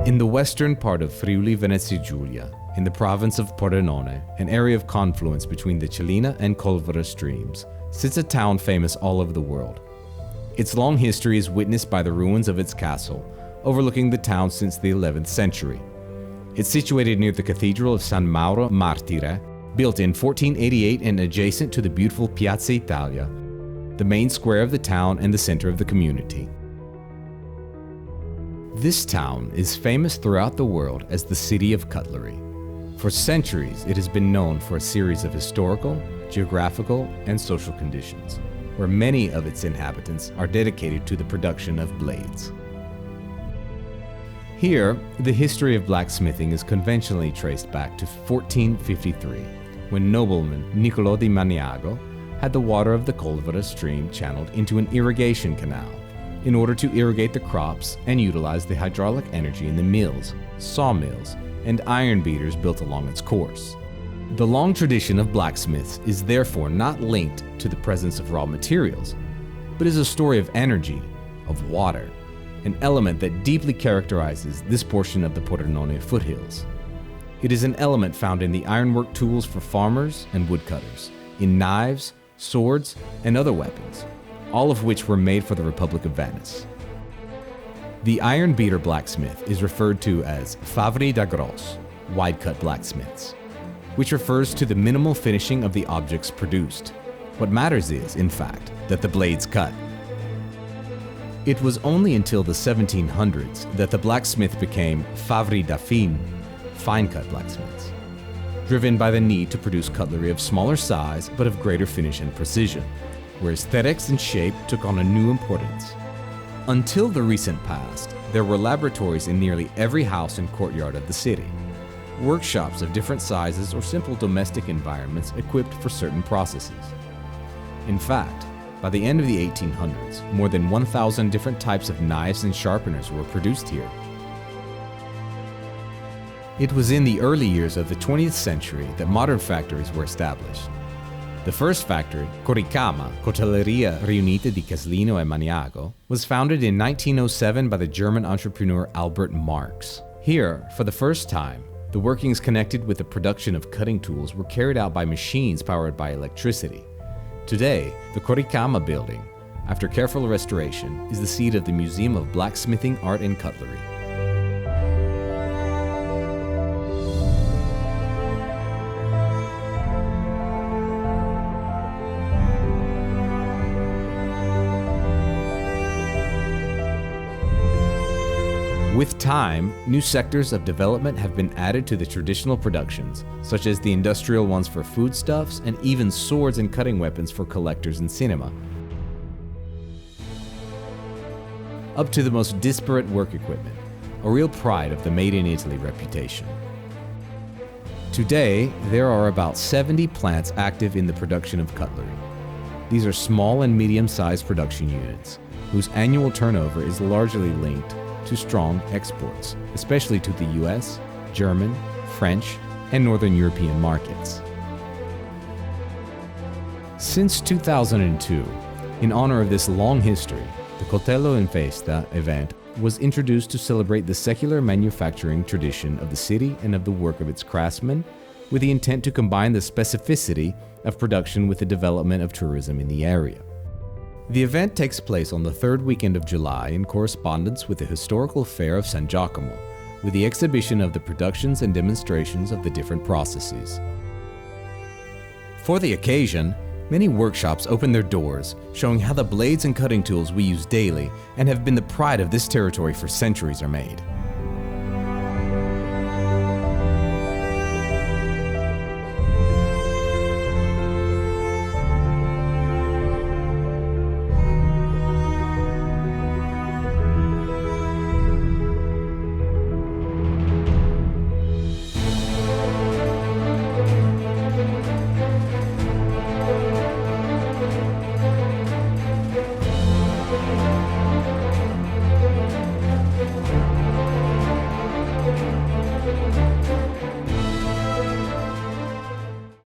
In the western part of Friuli Venezia Giulia, in the province of Pordenone, an area of confluence between the Cellina and Colvara streams, sits a town famous all over the world. Its long history is witnessed by the ruins of its castle, overlooking the town since the 11th century. It's situated near the Cathedral of San Mauro Martire, built in 1488 and adjacent to the beautiful Piazza Italia, the main square of the town and the center of the community. This town is famous throughout the world as the City of Cutlery. For centuries, it has been known for a series of historical, geographical, and social conditions, where many of its inhabitants are dedicated to the production of blades. Here, the history of blacksmithing is conventionally traced back to 1453, when nobleman Niccolò di Maniago had the water of the Colvara stream channeled into an irrigation canal in order to irrigate the crops and utilize the hydraulic energy in the mills, sawmills, and iron beaters built along its course. The long tradition of blacksmiths is therefore not linked to the presence of raw materials, but is a story of energy, of water, an element that deeply characterizes this portion of the Pordenone foothills. It is an element found in the ironwork tools for farmers and woodcutters, in knives, swords, and other weapons, all of which were made for the Republic of Venice. The iron beater blacksmith is referred to as fabbrile da grosso, wide-cut blacksmiths, which refers to the minimal finishing of the objects produced. What matters is, in fact, that the blades cut. It was only until the 1700s that the blacksmith became fabbrile da fine, fine-cut blacksmiths, driven by the need to produce cutlery of smaller size but of greater finish and precision, where aesthetics and shape took on a new importance. Until the recent past, there were laboratories in nearly every house and courtyard of the city, workshops of different sizes or simple domestic environments equipped for certain processes. In fact, by the end of the 1800s, more than 1,000 different types of knives and sharpeners were produced here. It was in the early years of the 20th century that modern factories were established. The first factory, Coricama, Cotelleria Riunite di Caslino e Maniago, was founded in 1907 by the German entrepreneur Albert Marx. Here, for the first time, the workings connected with the production of cutting tools were carried out by machines powered by electricity. Today, the Coricama building, after careful restoration, is the seat of the Museum of Blacksmithing, Art and Cutlery. With time, new sectors of development have been added to the traditional productions, such as the industrial ones for foodstuffs and even swords and cutting weapons for collectors and cinema, up to the most disparate work equipment, a real pride of the Made in Italy reputation. Today, there are about 70 plants active in the production of cutlery. These are small and medium-sized production units, whose annual turnover is largely linked to strong exports, especially to the US, German, French, and Northern European markets. Since 2002, in honor of this long history, the Coltello in Festa event was introduced to celebrate the secular manufacturing tradition of the city and of the work of its craftsmen, with the intent to combine the specificity of production with the development of tourism in the area. The event takes place on the third weekend of July in correspondence with the historical fair of San Giacomo, with the exhibition of the productions and demonstrations of the different processes. For the occasion, many workshops open their doors, showing how the blades and cutting tools we use daily and have been the pride of this territory for centuries are made.